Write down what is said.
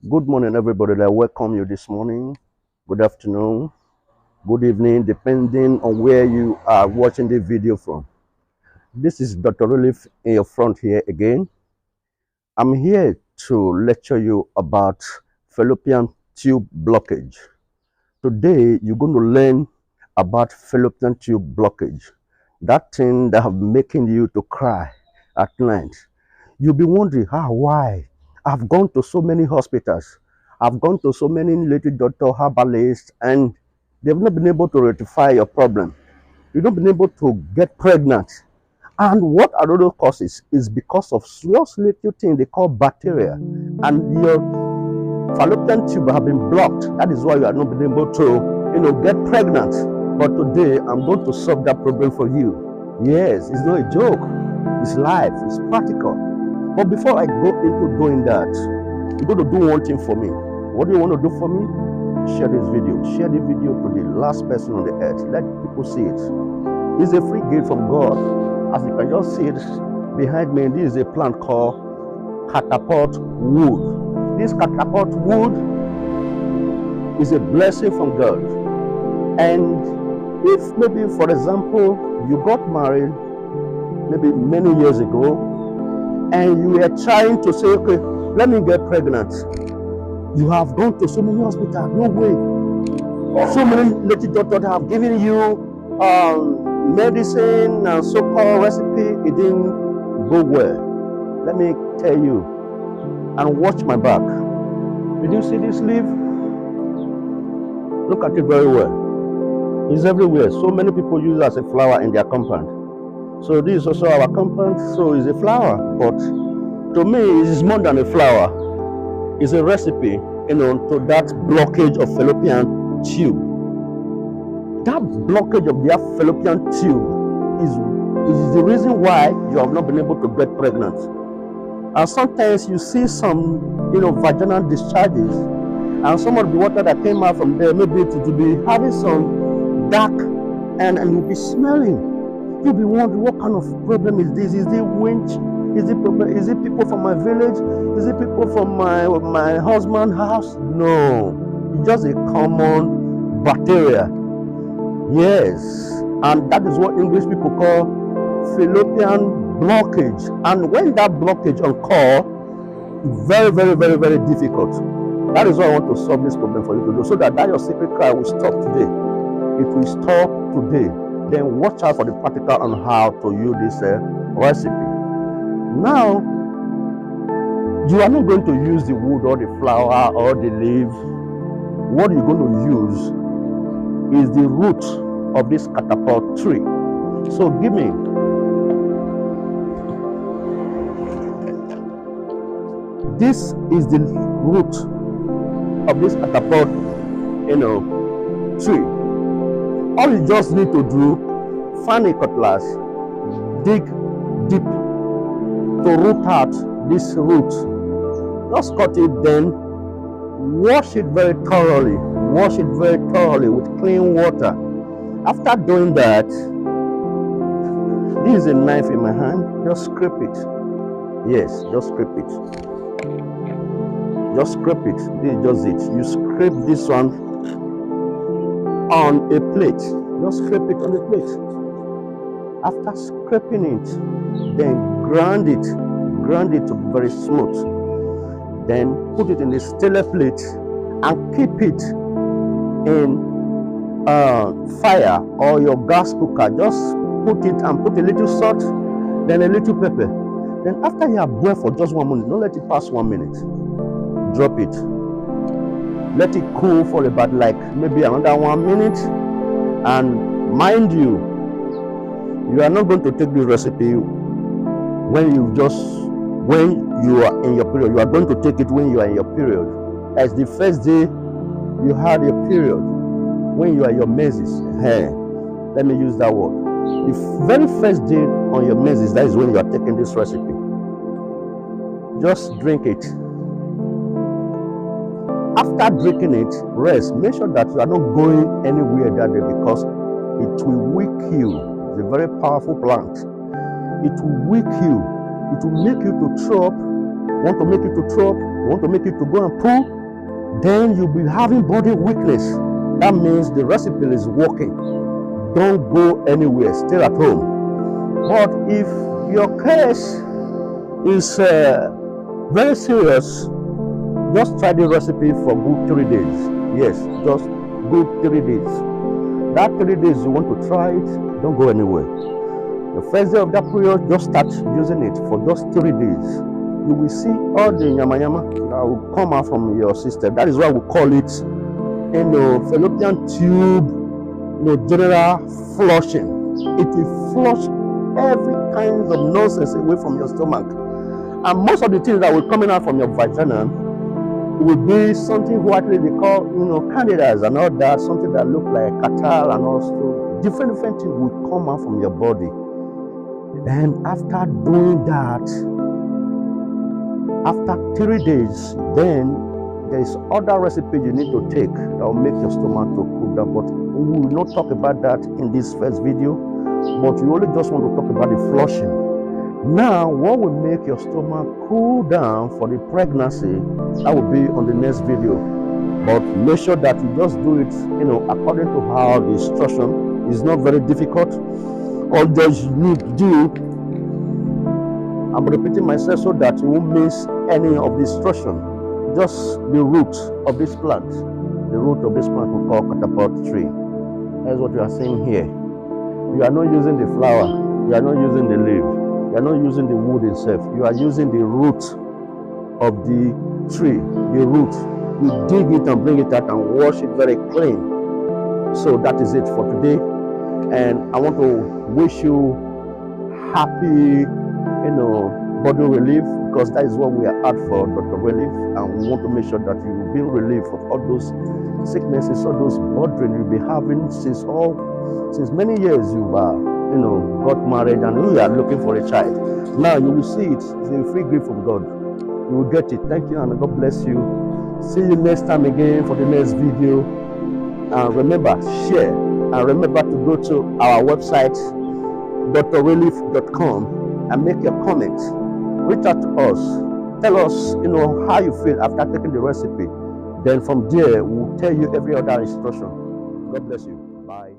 Good morning, everybody. I welcome you this morning. Good afternoon, good evening, depending on where you are watching the video from. This is Dr. Relief in your front here again. I'm here to lecture you about fallopian tube blockage. Today, you're going to learn about fallopian tube blockage, that thing that have making you to cry at night. You'll be wondering, why? I've gone to so many hospitals. I've gone to so many little doctor herbalists, and they've not been able to rectify your problem. You've not been able to get pregnant. And what are those causes? Is because of just little thing they call bacteria. And your fallopian tube have been blocked. That is why you are not been able to, get pregnant. But today, I'm going to solve that problem for you. Yes, it's not a joke. It's life. It's practical. But before I go into doing that, you're going to do one thing for me. What do you want to do for me? Share this video. Share the video to the last person on the earth. Let people see it. It's a free gift from God. As you can just see it behind me, this is a plant called catapult wood. This catapult wood is a blessing from God. And if maybe, for example, you got married maybe many years ago, and you were trying to say, okay, let me get pregnant. You have gone to so many hospitals, no way. So many little doctors have given you medicine and so-called recipe. It didn't go well. Let me tell you, and watch my back. Did you see this leaf? Look at it very well. It's everywhere. So many people use it as a flower in their compound. So this is also our compound, so it's a flower, but to me it is more than a flower. It's a recipe, to that blockage of fallopian tube. That blockage of their fallopian tube is the reason why you have not been able to get pregnant. And sometimes you see some, vaginal discharges, and some of the water that came out from there, maybe to be having some dark, and you'll be smelling. You'll be wondering, what kind of problem is this? Is it winch? Is it problem? Is it people from my village? Is it people from my husband's house? No, it's just a common bacteria. Yes, and that is what English people call fallopian blockage. And when that blockage occurs, very, very, very, very difficult. That is why I want to solve this problem for you to do, so that your secret cry will stop today. It will stop today. Then watch out for the practical on how to use this recipe. Now, you are not going to use the wood or the flower or the leaf. What you're going to use is the root of this catapult tree. So give me. This is the root of this catapult, tree. All you just need to do, find a cutlass, dig deep to root out this root. Just cut it, then wash it very thoroughly. Wash it very thoroughly with clean water. After doing that, this is a knife in my hand. Just scrape it. Yes, just scrape it. Just scrape it. This is just it. You scrape this one on a plate. Just scrape it on a plate. After scraping it, then grind it to be very smooth. Then put it in a stainless plate and keep it in fire or your gas cooker. Just put it and put a little salt, then a little pepper. Then after you have boiled for just 1 minute, don't let it pass 1 minute. Drop it. Let it cool for about maybe another 1 minute. And mind you, you are not going to take this recipe when you are in your period. You are going to take it when you are in your period. As the first day you had your period, when you are in your menses. Let me use that word. The very first day on your menses, that is when you are taking this recipe. Just drink it. After drinking it, rest. Make sure that you are not going anywhere that day, because it will weak you. It's a very powerful plant. It will weak you. It will make you to throw up want to make you to throw up, want to make you to go and poo, then you'll be having body weakness. That means the recipe is working. Don't go anywhere, stay at home. But if your case is very serious, just try the recipe for good 3 days. Yes, just good 3 days. That 3 days you want to try it, don't go anywhere. The first day of that period, just start using it for just 3 days. You will see all the yama that will come out from your system. That is why we call it, fallopian tube, general flushing. It will flush every kind of nonsense away from your stomach. And most of the things that will coming out from your vagina will be something what they call, candidas and all that, something that look like catarrh, and also different things will come out from your body. And after doing that, after 3 days, then there is other recipe you need to take that will make your stomach to cool down. But we will not talk about that in this first video, but you only just want to talk about the flushing. Now, what will make your stomach cool down for the pregnancy, that will be on the next video. But make sure that you just do it, according to how the instruction is not very difficult. All that you need to do, I'm repeating myself so that you won't miss any of the instruction. Just the root of this plant. The root of this plant we call catapult tree. That's what you are seeing here. You are not using the flower. You are not using the leaf. You are not using the wood itself. You are using the root of the tree. The root. You dig it and bring it out and wash it very clean. So that is it for today. And I want to wish you happy, body relief, because that is what we are out for, Dr. Relief. And we want to make sure that you will be relieved of all those sicknesses, all those burden you've been having since many years you've got married and you are looking for a child. Now you will see it. It's a free gift from God. You will get it. Thank you and God bless you. See you next time again for the next video. And remember, share. And remember to go to our website, drrelief.com, and make your comments. Reach out to us. Tell us, how you feel after taking the recipe. Then from there, we'll tell you every other instruction. God bless you. Bye.